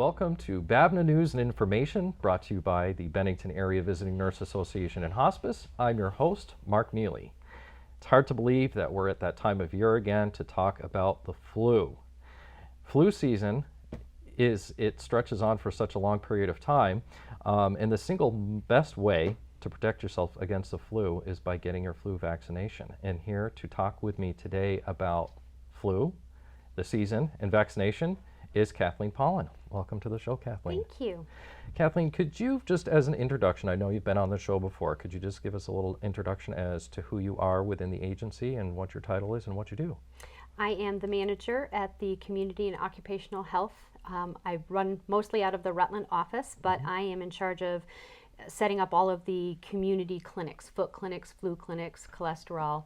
welcome to BAVNAH News and Information, brought to you by the Bennington Area Visiting Nurse Association and Hospice. I'm your host, Marc Miele. It's hard to believe that we're at that time of year again to talk about the flu. Flu season it stretches on for such a long period of time, and the single best way to protect yourself against the flu is by getting your flu vaccination. And here to talk with me today about flu, the season, and vaccination is Cathleen Paulin. Welcome to the show, Kathleen. Thank you. Kathleen, could you, just as an introduction, I know you've been on the show before, could you just give us a little introduction as to who you are within the agency and what your title is and what you do? I am the manager at the Community and Occupational Health. I run mostly out of the Rutland office, but I am in charge of setting up all of the community clinics, foot clinics, flu clinics, cholesterol.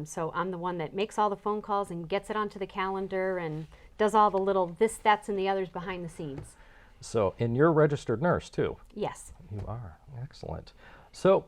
So I'm the one that makes all the phone calls and gets it onto the calendar and does all the little this, that's, and the others behind the scenes. So, and you're a registered nurse too? Yes. You are. Excellent. So,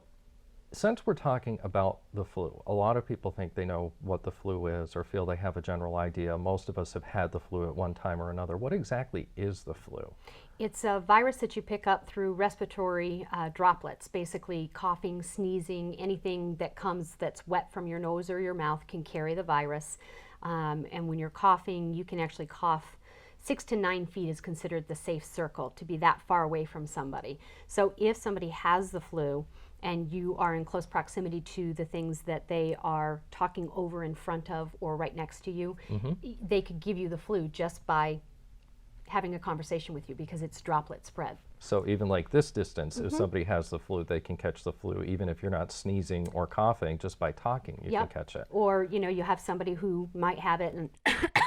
since we're talking about the flu, a lot of people think they know what the flu is or feel they have a general idea. Most of us have had the flu at one time or another. What exactly is the flu? It's a virus that you pick up through respiratory droplets, basically coughing, sneezing, anything that comes that's wet from your nose or your mouth can carry the virus. And when you're coughing, you can actually cough 6 to 9 feet is considered the safe circle to be that far away from somebody. So if somebody has the flu and you are in close proximity to the things that they are talking over in front of or right next to you, they could give you the flu just by having a conversation with you because it's droplet spread. So even like this distance, if somebody has the flu, they can catch the flu even if you're not sneezing or coughing, just by talking you can catch it. Or, you know, you have somebody who might have it and,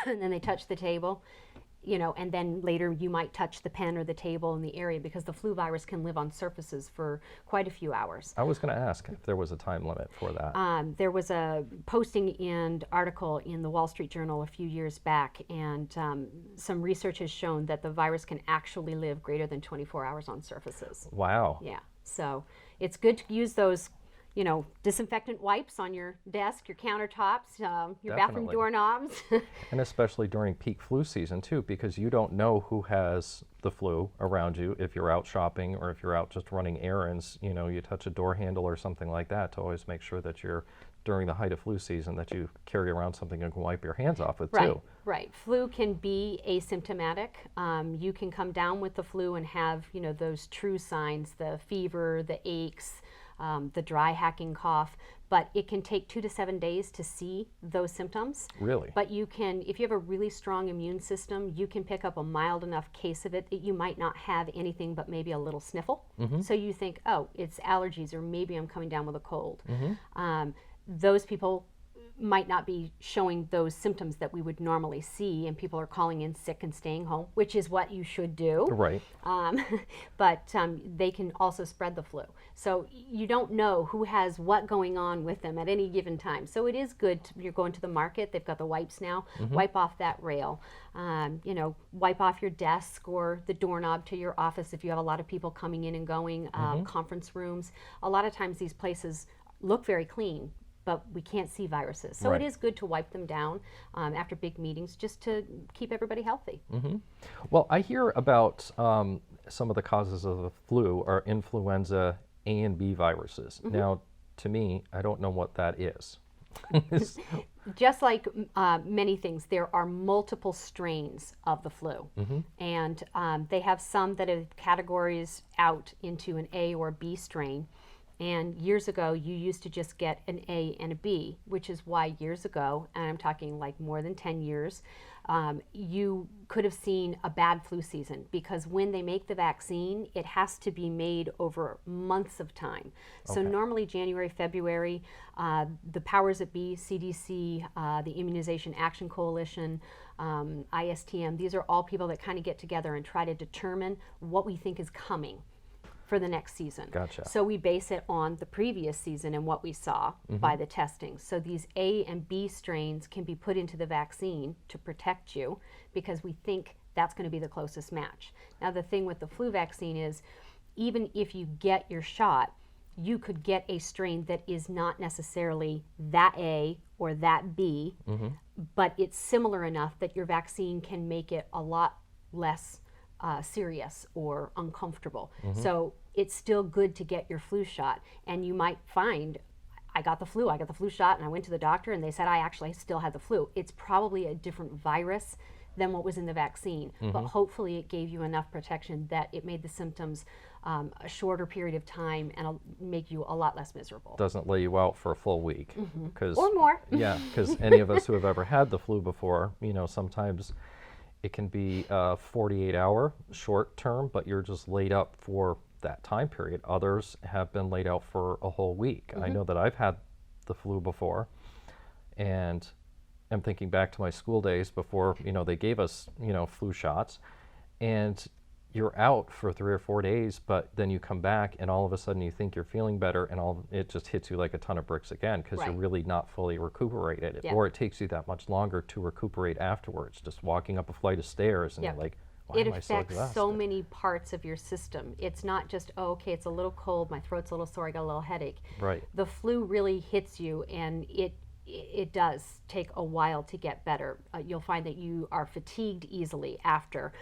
and then they touch the table, you know, and then later you might touch the pen or the table in the area because the flu virus can live on surfaces for quite a few hours. I was going to ask if there was a time limit for that. There was a posting and article in the Wall Street Journal a few years back, and some research has shown that the virus can actually live greater than 24 hours on surfaces. Wow. Yeah, so it's good to use those, you know, disinfectant wipes on your desk, your countertops, your bathroom doorknobs. And especially during peak flu season too, because you don't know who has the flu around you. If you're out shopping or if you're out just running errands, you know, you touch a door handle or something like that to always make sure that you're, during the height of flu season, that you carry around something you can wipe your hands off with too. Right. Flu can be asymptomatic. You can come down with the flu and have, you know, those true signs, the fever, the aches, the dry hacking cough, but it can take 2 to 7 days to see those symptoms. Really? But you can, if you have a really strong immune system, you can pick up a mild enough case of it that you might not have anything but maybe a little sniffle. So you think, oh, it's allergies or maybe I'm coming down with a cold. Those people might not be showing those symptoms that we would normally see, and people are calling in sick and staying home, which is what you should do. Right. But they can also spread the flu. So you don't know who has what going on with them at any given time. So it is good you're going to the market, they've got the wipes now, wipe off that rail. You know, wipe off your desk or the doorknob to your office if you have a lot of people coming in and going, conference rooms. A lot of times these places look very clean, but we can't see viruses. So it is good to wipe them down after big meetings just to keep everybody healthy. Well, I hear about some of the causes of the flu are influenza A and B viruses. Now, to me, I don't know what that is. Just like many things, there are multiple strains of the flu. And they have some that have categories out into an A or B strain. And years ago, you used to just get an A and a B, which is why years ago, and I'm talking like more than 10 years, you could have seen a bad flu season because when they make the vaccine, it has to be made over months of time. So normally January, February, the powers that be, CDC, the Immunization Action Coalition, ISTM, these are all people that kind of get together and try to determine what we think is coming for the next season. Gotcha. So we base it on the previous season and what we saw by the testing. So these A and B strains can be put into the vaccine to protect you because we think that's going to be the closest match. Now the thing with the flu vaccine is even if you get your shot, you could get a strain that is not necessarily that A or that B, but it's similar enough that your vaccine can make it a lot less serious or uncomfortable. So it's still good to get your flu shot. And you might find, I got the flu shot, and I went to the doctor and they said I actually still had the flu. It's probably a different virus than what was in the vaccine, but hopefully it gave you enough protection that it made the symptoms a shorter period of time and make you a lot less miserable. Doesn't lay you out for a full week. Or more. Yeah, because any of us who have ever had the flu before, sometimes it can be a 48-hour short term, but you're just laid up for that time period. Others have been laid out for a whole week. I know that I've had the flu before, and I'm thinking back to my school days before, they gave us, flu shots, and you're out for 3 or 4 days, but then you come back and all of a sudden you think you're feeling better, and it just hits you like a ton of bricks again, because you're really not fully recuperated, or it takes you that much longer to recuperate afterwards, just walking up a flight of stairs, and you're like, why am I so exhausted? It affects so many parts of your system. It's not just, oh, okay, it's a little cold, my throat's a little sore, I got a little headache. Right. The flu really hits you, and it does take a while to get better. You'll find that you are fatigued easily after.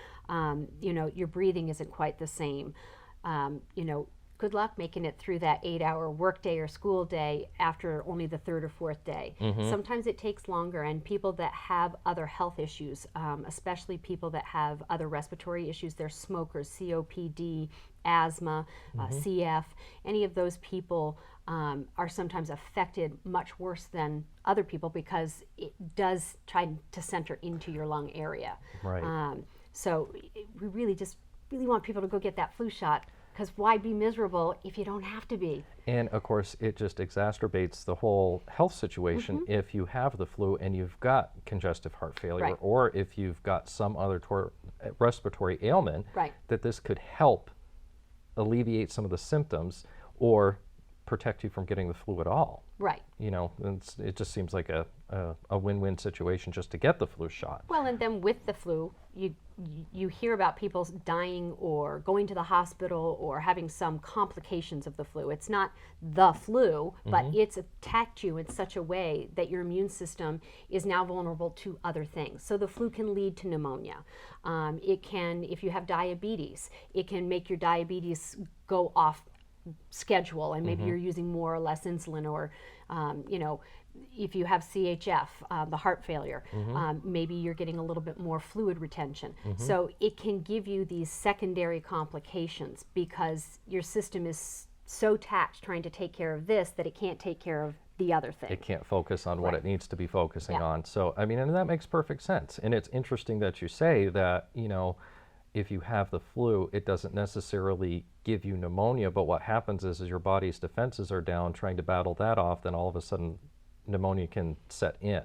Your breathing isn't quite the same. Good luck making it through that 8-hour workday or school day after only the 3rd or 4th day. Sometimes it takes longer, and people that have other health issues, especially people that have other respiratory issues, they're smokers, COPD, asthma, CF, any of those people are sometimes affected much worse than other people, because it does try to center into your lung area. Right. So we really want people to go get that flu shot, because why be miserable if you don't have to be? And of course, it just exacerbates the whole health situation if you have the flu and you've got congestive heart failure, or if you've got some other respiratory ailment, that this could help alleviate some of the symptoms or protect you from getting the flu at all. Right. It just seems like a win-win situation just to get the flu shot. Well, and then with the flu, you hear about people dying or going to the hospital or having some complications of the flu. It's not the flu, but it's attacked you in such a way that your immune system is now vulnerable to other things. So the flu can lead to pneumonia. It can, if you have diabetes, it can make your diabetes go off schedule, and maybe you're using more or less insulin, or if you have CHF, the heart failure, maybe you're getting a little bit more fluid retention. So it can give you these secondary complications because your system is so taxed trying to take care of this that it can't take care of the other thing. It can't focus on what it needs to be focusing on. So, and that makes perfect sense. And it's interesting that you say that, if you have the flu, it doesn't necessarily give you pneumonia, but what happens is your body's defenses are down trying to battle that off, then all of a sudden pneumonia can set in.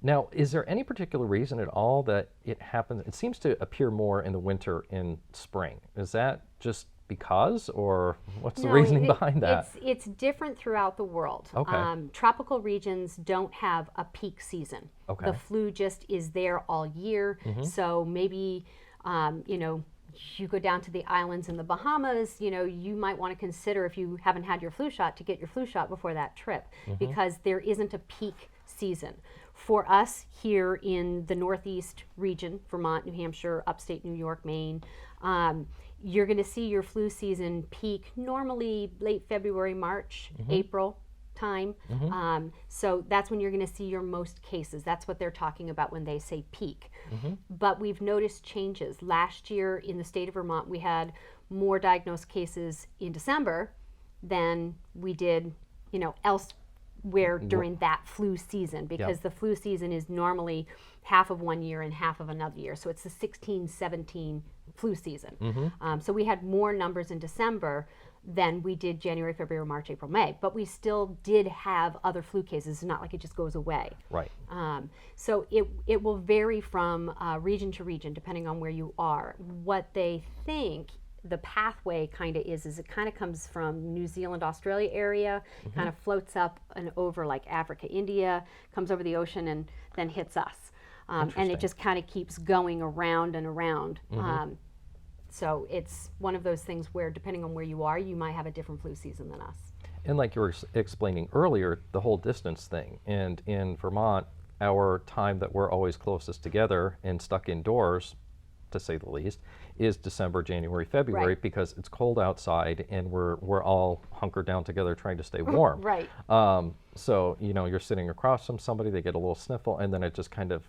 Now, is there any particular reason at all that it happens? It seems to appear more in the winter and spring. Is that just because, or what's the reasoning behind that? It's different throughout the world. Okay. Tropical regions don't have a peak season. Okay. The flu just is there all year. So maybe, you go down to the islands in the Bahamas, you might want to consider, if you haven't had your flu shot, to get your flu shot before that trip, because there isn't a peak season. For us here in the Northeast region, Vermont, New Hampshire, upstate New York, Maine, you're going to see your flu season peak normally late February, March, April time. So that's when you're going to see your most cases. That's what they're talking about when they say peak. But we've noticed changes. Last year in the state of Vermont, we had more diagnosed cases in December than we did, elsewhere during that flu season, because the flu season is normally half of one year and half of another year. So it's the 16-17 flu season. So we had more numbers in December than we did January, February, March, April, May. But we still did have other flu cases. It's not like it just goes away. Right. So it will vary from region to region, depending on where you are. What they think the pathway kind of is it kind of comes from New Zealand, Australia area, kind of floats up and over like Africa, India, comes over the ocean and then hits us. And it just kind of keeps going around and around. So it's one of those things where, depending on where you are, you might have a different flu season than us. And like you were explaining earlier, the whole distance thing. And in Vermont, our time that we're always closest together and stuck indoors to say the least, is December, January, February, Right. because it's cold outside and we're all hunkered down together trying to stay warm. Right. So, you know, you're sitting across from somebody, they get a little sniffle, and then it just kind of,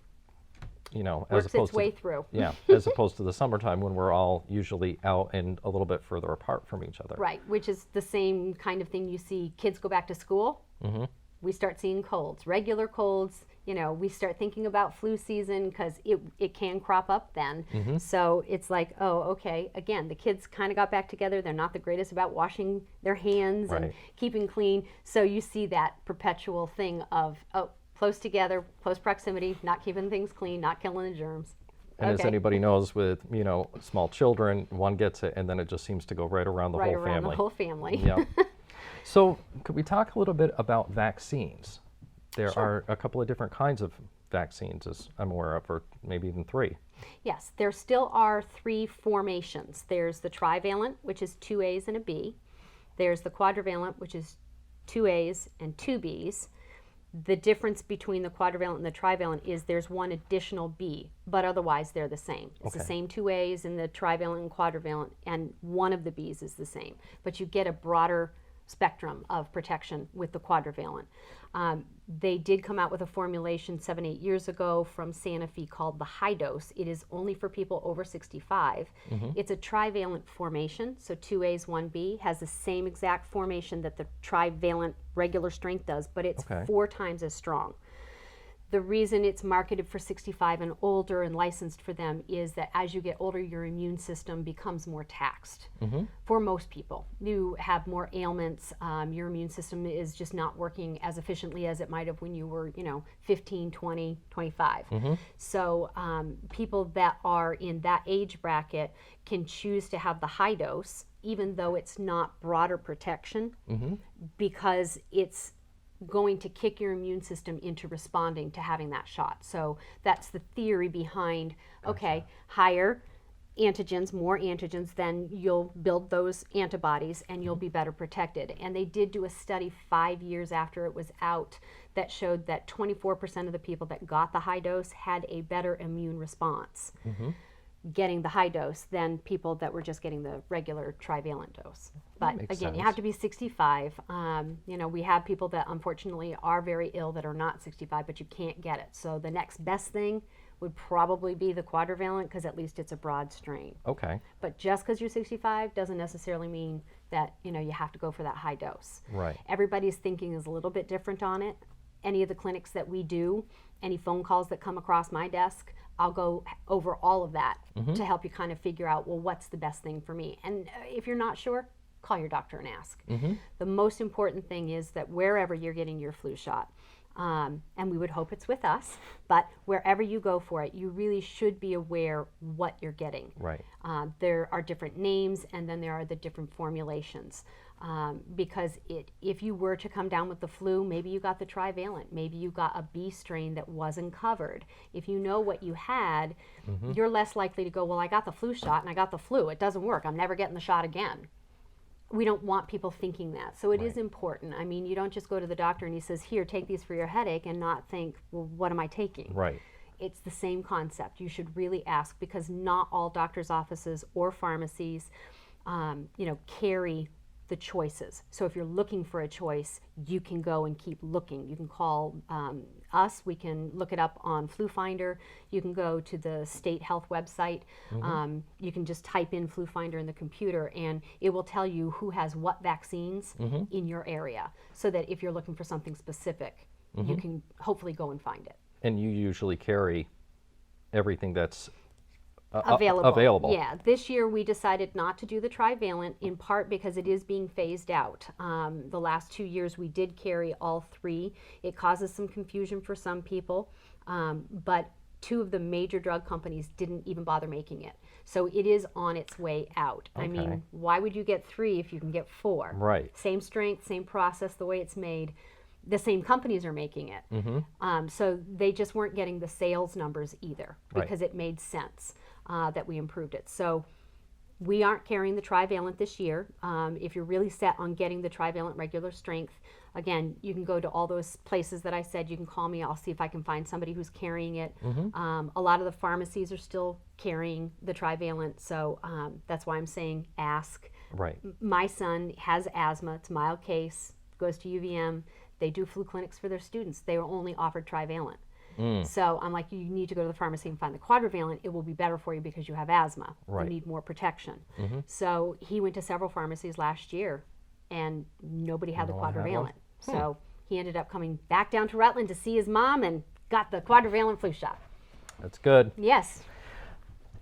you know, Works as opposed its way to through. yeah, as opposed to the summertime when we're all usually out and a little bit further apart from each other. Right, which is the same kind of thing you see kids go back to school. Mm-hmm. We start seeing colds, regular colds. You know, we start thinking about flu season because it can crop up then. Mm-hmm. So it's like, oh, okay. Again, the kids kind of got back together. They're not the greatest about washing their hands and Right. keeping clean. So you see that perpetual thing of, oh, close together, close proximity, not keeping things clean, not killing the germs. And as Okay. anybody knows, with, you know, small children, one gets it and then it just seems to go right around the Right whole around family. the whole family. Yeah. So could we talk a little bit about vaccines? There Sure. are a couple of different kinds of vaccines, as I'm aware of, or maybe even 3. Yes, there still are 3 formations. There's the trivalent, which is 2 A's and a B. There's the quadrivalent, which is 2 A's and 2 B's. The difference between the quadrivalent and the trivalent is there's one additional B, but otherwise they're the same. It's the Okay. same 2 A's in the trivalent and quadrivalent, and one of the B's is the same. But you get a broader spectrum of protection with the quadrivalent. They did come out with a formulation 7-8 years ago from Sanofi called the high dose. It is only for people over 65. Mm-hmm. It's a trivalent formation, so 2 A's, 1 B, has the same exact formation that the trivalent regular strength does, but it's Okay. 4 times as strong. The reason it's marketed for 65 and older and licensed for them is that as you get older, your immune system becomes more taxed. Mm-hmm. For most people, you have more ailments. Your immune system is just not working as efficiently as it might have when you were, 15, 20, 25. Mm-hmm. So people that are in that age bracket can choose to have the high dose, even though it's not broader protection, Mm-hmm. because it's going to kick your immune system into responding to having that shot. So that's the theory behind, okay, higher antigens, more antigens, then you'll build those antibodies and you'll be better protected. And they did do a study 5 years after it was out that showed that 24% of the people that got the high dose had a better immune response Mm-hmm. getting the high dose than people that were just getting the regular trivalent dose. But makes again, you sense. have to be 65. We have people that unfortunately are very ill that are not 65, but you can't get it. So the next best thing would probably be the quadrivalent, because at least it's a broad strain. Okay. But just because you're 65 doesn't necessarily mean that you have to go for that high dose. Right. Everybody's thinking is a little bit different on it. Any of the clinics that we do, any phone calls that come across my desk, I'll go over all of that to help you kind of figure out, well, what's the best thing for me? And if you're not sure, call your doctor and ask. Mm-hmm. The most important thing is that wherever you're getting your flu shot, and we would hope it's with us, but wherever you go for it, you really should be aware what you're getting. Right. There are different names, and then there are the different formulations. Because if you were to come down with the flu, maybe you got the trivalent, maybe you got a B strain that wasn't covered. If you know what you had, you're less likely to go, well, I got the flu shot and I got the flu. It doesn't work. I'm never getting the shot again. We don't want people thinking that. So it is Right. important. I mean, you don't just go to the doctor and he says, here, take these for your headache, and not think, well, what am I taking? Right. It's the same concept. You should really ask, because not all doctors' offices or pharmacies, carry the choices. So if you're looking for a choice, you can go and keep looking. You can call us. We can look it up on Flu Finder. You can go to the state health website. You can just type in Flu Finder in the computer, and it will tell you who has what vaccines in your area, so that if you're looking for something specific, you can hopefully go and find it. And you usually carry everything that's Available. Yeah, this year we decided not to do the trivalent, in part because it is being phased out. The last 2 years we did carry all 3. It causes some confusion for some people, but 2 of the major drug companies didn't even bother making it. So it is on its way out. I Okay. mean, why would you get 3 if you can get 4? Right. Same strength, same process, the way it's made. The same companies are making it. So they just weren't getting the sales numbers either, Right. because it made sense that we improved it. So We aren't carrying the trivalent this year. If you're really set on getting the trivalent regular strength, again, you can go to all those places that I said. You can call me. I'll see if I can find somebody who's carrying it. A lot of the pharmacies are still carrying the trivalent, so that's why I'm saying ask. Right. My son has asthma. It's a mild case. Goes to UVM. They do flu clinics for their students. They are only offered trivalent. So I'm like, you need to go to the pharmacy and find the quadrivalent. It will be better for you because you have asthma. Right. You need more protection. So he went to several pharmacies last year, and nobody had the one had one? quadrivalent. So he ended up coming back down to Rutland to see his mom and got the quadrivalent flu shot. That's good. Yes.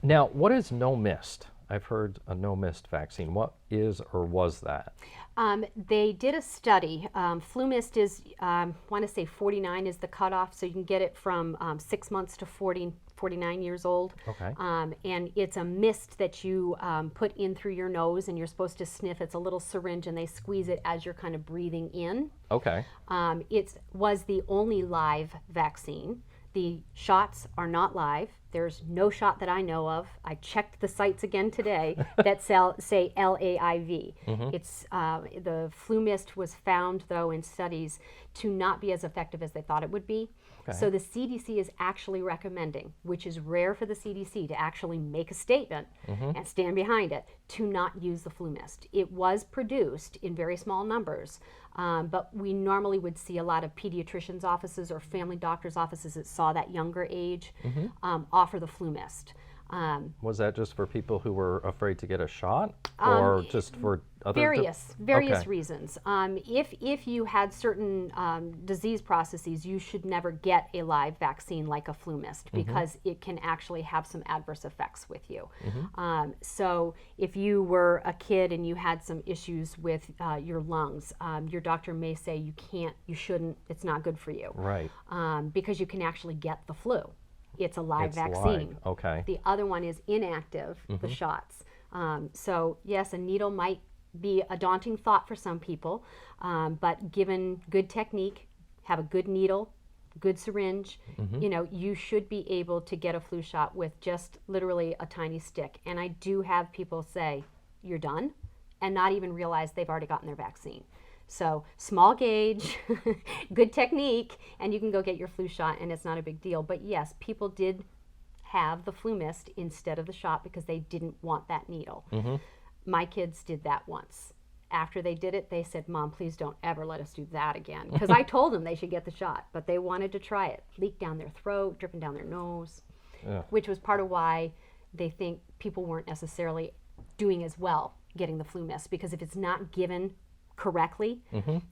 Now, what is no mist? I've heard a no mist vaccine. What is or was that? They did a study. Flu mist is, I want to say 49 is the cutoff, so you can get it from 6 months to 49 years old. Okay. And it's a mist that you put in through your nose, and you're supposed to sniff. It's a little syringe, and they squeeze it as you're kind of breathing in. Okay. It was the only live vaccine. The shots are not live. There's no shot that I know of. I checked the sites again today that say LAIV. It's the flu mist was found, though, in studies to not be as effective as they thought it would be. Okay. So the CDC is actually recommending, which is rare for the CDC to actually make a statement and stand behind it, to not use the flu mist. It was produced in very small numbers, but we normally would see a lot of pediatricians' offices or family doctors' offices that saw that younger age offer the flu mist. Was that just for people who were afraid to get a shot, or just for other various Okay. reasons? If you had certain disease processes, you should never get a live vaccine like a flu mist, because it can actually have some adverse effects with you. So if you were a kid and you had some issues with your lungs, your doctor may say you can't, you shouldn't, it's not good for you. Right. Because you can actually get the flu. It's a live It's vaccine. live. Okay. The other one is inactive, the shots. So yes, a needle might be a daunting thought for some people, but given good technique, have a good needle, good syringe, you know, you should be able to get a flu shot with just literally a tiny stick. And I do have people say, you're done, and not even realize they've already gotten their vaccine. So small gauge, good technique, and you can go get your flu shot, and it's not a big deal. But yes, people did have the flu mist instead of the shot because they didn't want that needle. My kids did that once. After they did it, they said, Mom, please don't ever let us do that again. Because I told them they should get the shot, but they wanted to try it. Leaked down their throat, dripping down their nose, which was part of why they think people weren't necessarily doing as well getting the flu mist, because if it's not given correctly,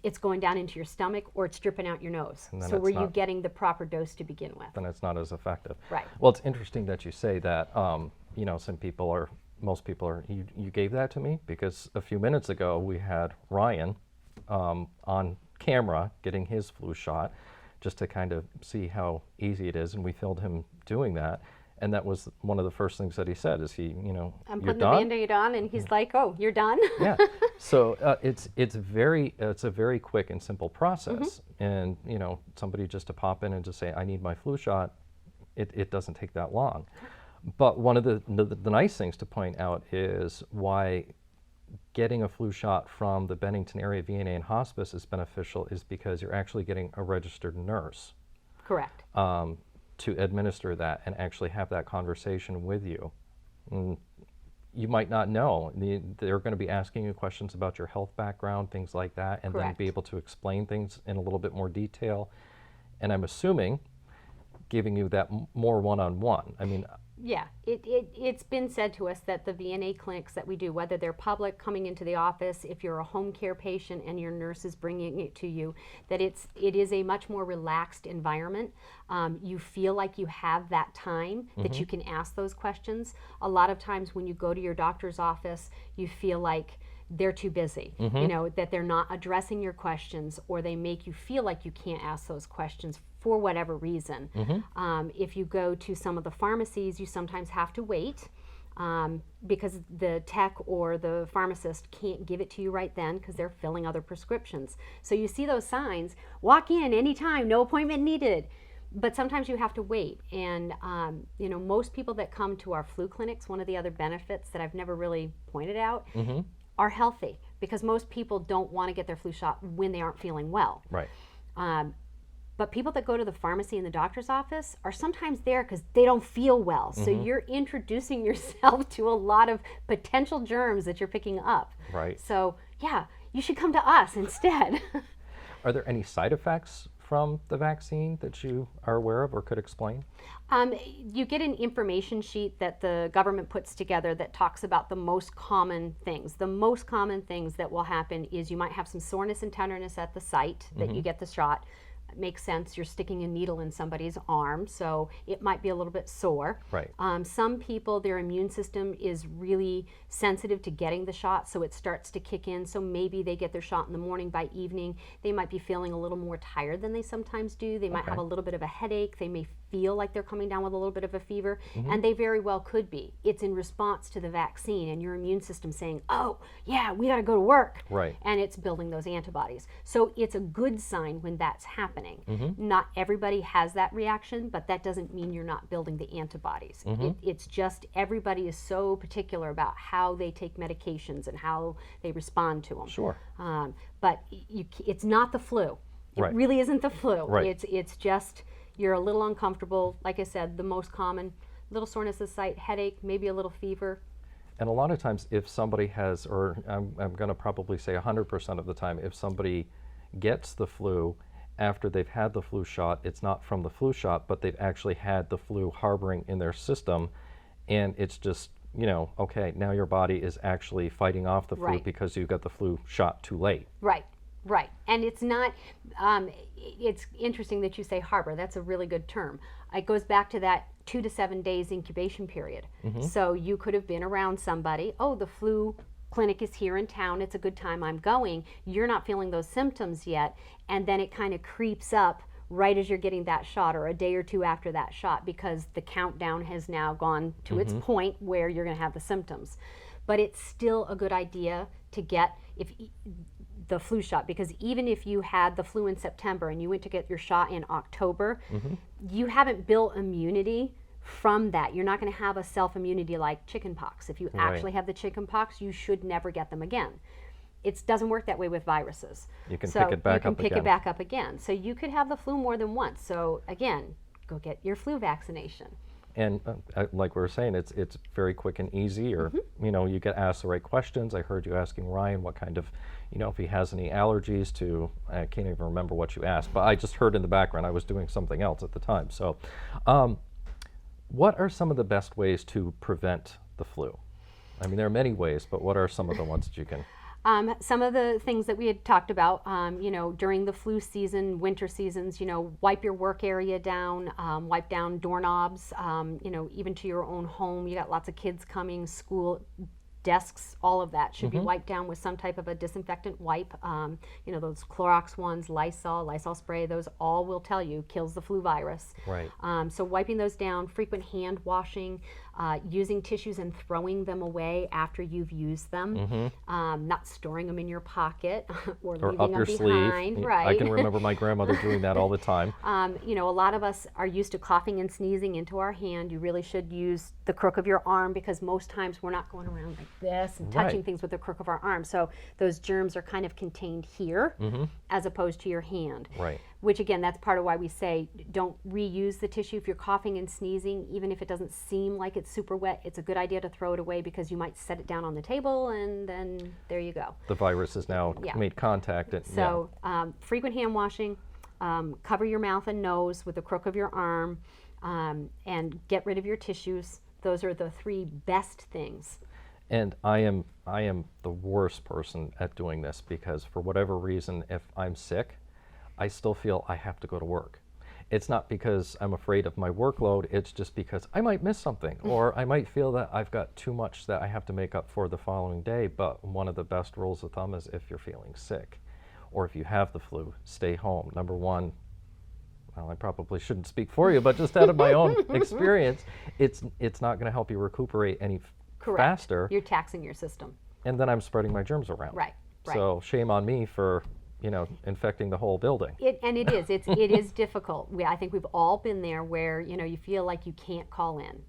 it's going down into your stomach, or it's dripping out your nose. So were you getting the proper dose to begin with? Then it's not as effective. Right. Well, it's interesting that you say that. You know, most people are, you gave that to me because a few minutes ago we had Ryan on camera getting his flu shot, just to kind of see how easy it is, and we filmed him doing that. And that was one of the first things that he said, is he, you know, I'm you're putting done? the Band-Aid on, and he's like, oh, you're done? Yeah. So it's a very quick and simple process. And, you know, somebody just to pop in and just say, I need my flu shot, it doesn't take that long. But one of the nice things to point out is why getting a flu shot from the Bennington area VNA and hospice is beneficial, is because you're actually getting a registered nurse. Correct. To administer that and actually have that conversation with you. And you might not know. They're going to be asking you questions about your health background, things like that, and Correct. then be able to explain things in a little bit more detail. And I'm assuming giving you that more one-on-one. I mean, Yeah, it's been said to us that the VNA clinics that we do, whether they're public, coming into the office, if you're a home care patient and your nurse is bringing it to you, that it is a much more relaxed environment. You feel like you have that time that you can ask those questions. A lot of times when you go to your doctor's office, you feel like they're too busy, you know, that they're not addressing your questions, or they make you feel like you can't ask those questions for whatever reason. If you go to some of the pharmacies, you sometimes have to wait because the tech or the pharmacist can't give it to you right then because they're filling other prescriptions. So you see those signs, walk in anytime, no appointment needed. But sometimes you have to wait. And, you know, most people that come to our flu clinics, one of the other benefits that I've never really pointed out, are healthy, because most people don't want to get their flu shot when they aren't feeling well. Right. But people that go to the pharmacy and the doctor's office are sometimes there because they don't feel well. So you're introducing yourself to a lot of potential germs that you're picking up. Right. So, yeah, you should come to us instead. Are there any side effects from the vaccine that you are aware of or could explain? You get an information sheet that the government puts together that talks about the most common things. The most common things that will happen is you might have some soreness and tenderness at the site that you get the shot. It makes sense. You're sticking a needle in somebody's arm, so it might be a little bit sore. Right. Some people, their immune system is really sensitive to getting the shot, so it starts to kick in. So maybe they get their shot in the morning. By evening, they might be feeling a little more tired than they sometimes do. They might have a little bit of a headache. They may feel like they're coming down with a little bit of a fever, and they very well could be. It's in response to the vaccine and your immune system saying, oh, yeah, we got to go to work. Right. And it's building those antibodies. So it's a good sign when that's happening. Not everybody has that reaction, but that doesn't mean you're not building the antibodies. It's just everybody is so particular about how they take medications and how they respond to them. Sure. But it's not the flu. It really isn't the flu. Right. It's just you're a little uncomfortable. Like I said, the most common, little soreness of the site, headache, maybe a little fever. And a lot of times if somebody has, or I'm going to probably say 100% of the time, if somebody gets the flu after they've had the flu shot, it's not from the flu shot, but they've actually had the flu harboring in their system, and it's just, you know, okay, now your body is actually fighting off the flu because you got the flu shot too late. Right. Right. And it's not, it's interesting that you say harbor. That's a really good term. It goes back to that 2 to 7 days incubation period. So you could have been around somebody, oh, the flu clinic is here in town, it's a good time, I'm going. You're not feeling those symptoms yet, and then it kind of creeps up right as you're getting that shot, or a day or two after that shot, because the countdown has now gone to its point where you're going to have the symptoms. But it's still a good idea to get the flu shot, because even if you had the flu in September and you went to get your shot in October, you haven't built immunity from that. You're not going to have a self-immunity like chickenpox. If you actually have the chickenpox, you should never get them again. It doesn't work that way with viruses. You can pick it back up again. You can pick it back up again. So you could have the flu more than once. So again, go get your flu vaccination. And like we were saying, it's very quick and easy, or you know, you get asked the right questions. I heard you asking Ryan what kind of, you know, if he has any allergies to, I can't even remember what you asked, but I just heard in the background. I was doing something else at the time. So what are some of the best ways to prevent the flu? I mean, there are many ways, but what are some of the ones that you can? Some of the things that we had talked about, you know, during the flu season, winter seasons, you know, wipe your work area down, wipe down doorknobs, you know, even to your own home. You got lots of kids coming, school, desks, all of that should be wiped down with some type of a disinfectant wipe. You know, those Clorox ones, Lysol spray, those all will tell you kills the flu virus. Right. So wiping those down, frequent hand washing, using tissues and throwing them away after you've used them, not storing them in your pocket or leaving up them your behind. sleeve. Right. I can remember my grandmother doing that all the time. You know, a lot of us are used to coughing and sneezing into our hand. You really should use the crook of your arm, because most times we're not going around like this and touching things with the crook of our arm. So those germs are kind of contained here as opposed to your hand. Right. Which again, that's part of why we say don't reuse the tissue. If you're coughing and sneezing, even if it doesn't seem like it's super wet, it's a good idea to throw it away, because you might set it down on the table and then there you go. The virus has now made contact. So frequent hand washing, cover your mouth and nose with the crook of your arm, and get rid of your tissues. Those are the 3 best things. And I am the worst person at doing this, because for whatever reason, if I'm sick, I still feel I have to go to work. It's not because I'm afraid of my workload, it's just because I might miss something, or I might feel that I've got too much that I have to make up for the following day. But one of the best rules of thumb is if you're feeling sick, or if you have the flu, stay home. Number one, well, I probably shouldn't speak for you, but just out of my own experience, it's not going to help you recuperate any faster. You're taxing your system. And then I'm spreading my germs around. Right. So shame on me for infecting the whole building. It is difficult. I think we've all been there where, you feel like you can't call in,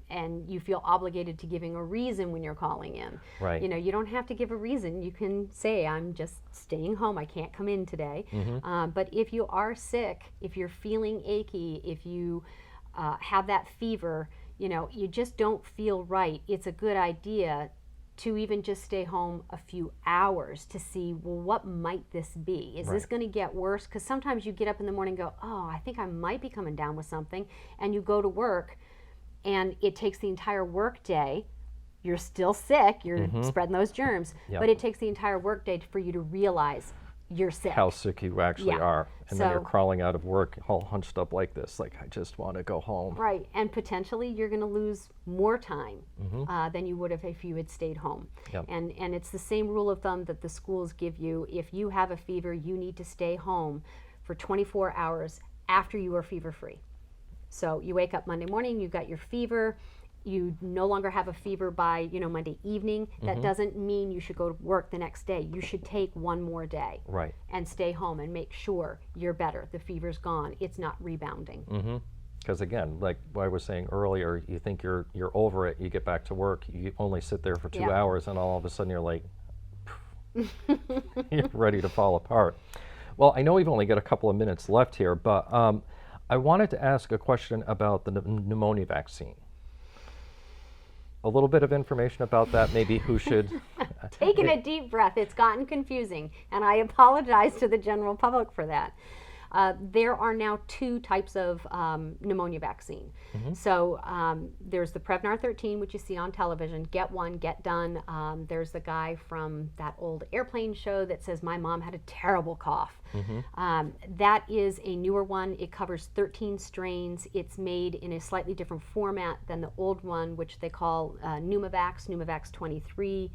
and you feel obligated to giving a reason when you're calling in. Right. You don't have to give a reason. You can say, I'm just staying home. I can't come in today. But if you are sick, if you're feeling achy, if you have that fever, you just don't feel right, it's a good idea to even just stay home a few hours to see, well, what might this be? Is this going to get worse? Because sometimes you get up in the morning and go, oh, I think I might be coming down with something, and you go to work, and it takes the entire work day. You're still sick, you're spreading those germs, but it takes the entire work day for you to realize you're sick. How sick you actually are. And then you're crawling out of work all hunched up like this, like, I just want to go home. Right, and potentially you're going to lose more time than you would have if you had stayed home. Yep. And it's the same rule of thumb that the schools give you. If you have a fever, you need to stay home for 24 hours after you are fever-free. So you wake up Monday morning, you've got your fever, you no longer have a fever by Monday evening. That doesn't mean you should go to work the next day. You should take one more day and stay home and make sure you're better. The fever's gone. It's not rebounding. Because again, like I was saying earlier, you think you're over it, you get back to work, you only sit there for 2 hours, and all of a sudden you're like, you're ready to fall apart. Well, I know we've only got a couple of minutes left here, but I wanted to ask a question about the pneumonia vaccine. A little bit of information about that, maybe who should... Taking a deep breath. It's gotten confusing, and I apologize to the general public for that. There are now 2 types of pneumonia vaccine. So there's the Prevnar 13, which you see on television. Get one, get done. There's the guy from that old airplane show that says, my mom had a terrible cough. That is a newer one. It covers 13 strains. It's made in a slightly different format than the old one, which they call Pneumovax 23.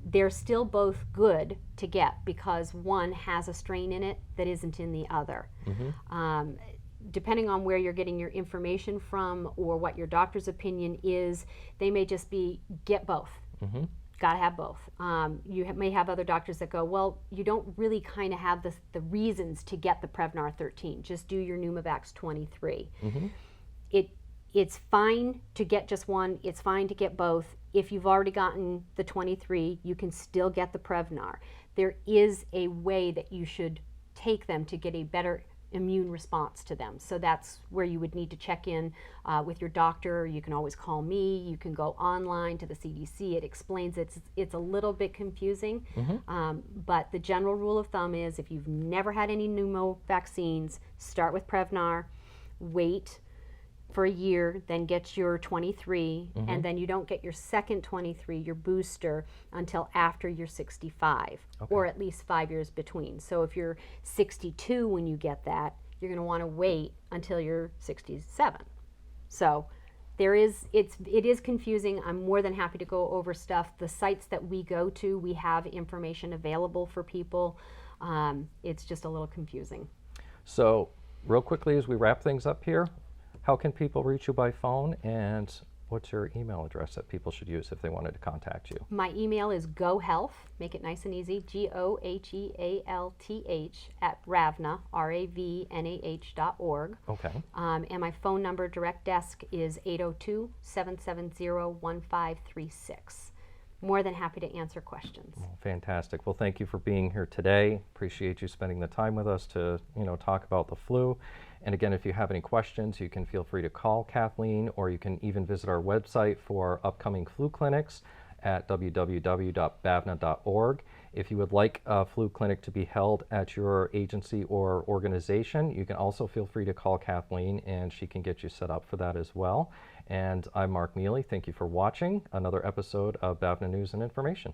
They're still both good to get because one has a strain in it that isn't in the other. Depending on where you're getting your information from or what your doctor's opinion is, they may just be, get both. Got to have both. You may have other doctors that go, well, you don't really kind of have the reasons to get the Prevnar 13. Just do your Pneumovax 23. It's fine to get just one. It's fine to get both. If you've already gotten the 23, you can still get the Prevnar. There is a way that you should take them to get a better immune response to them. So that's where you would need to check in with your doctor. You can always call me. You can go online to the CDC. It explains it. It's a little bit confusing, but the general rule of thumb is if you've never had any pneumo vaccines, start with Prevnar, wait for a year, then get your 23, and then you don't get your second 23, your booster, until after you're 65, or at least 5 years between. So if you're 62 when you get that, you're going to want to wait until you're 67. So it is confusing. I'm more than happy to go over stuff. The sites that we go to, we have information available for people. It's just a little confusing. So real quickly as we wrap things up here, how can people reach you by phone, and what's your email address that people should use if they wanted to contact you? My email is gohealth, make it nice and easy, GOHEALTH at BAVNAH, RAVNAH.org. Okay. And my phone number, direct desk, is 802-770-1536. More than happy to answer questions. Well, fantastic. Well, thank you for being here today. Appreciate you spending the time with us to, talk about the flu. And again, if you have any questions, you can feel free to call Kathleen, or you can even visit our website for upcoming flu clinics at www.bavnah.org. If you would like a flu clinic to be held at your agency or organization, you can also feel free to call Kathleen, and she can get you set up for that as well. And I'm Marc Miele. Thank you for watching another episode of BAVNAH News and Information.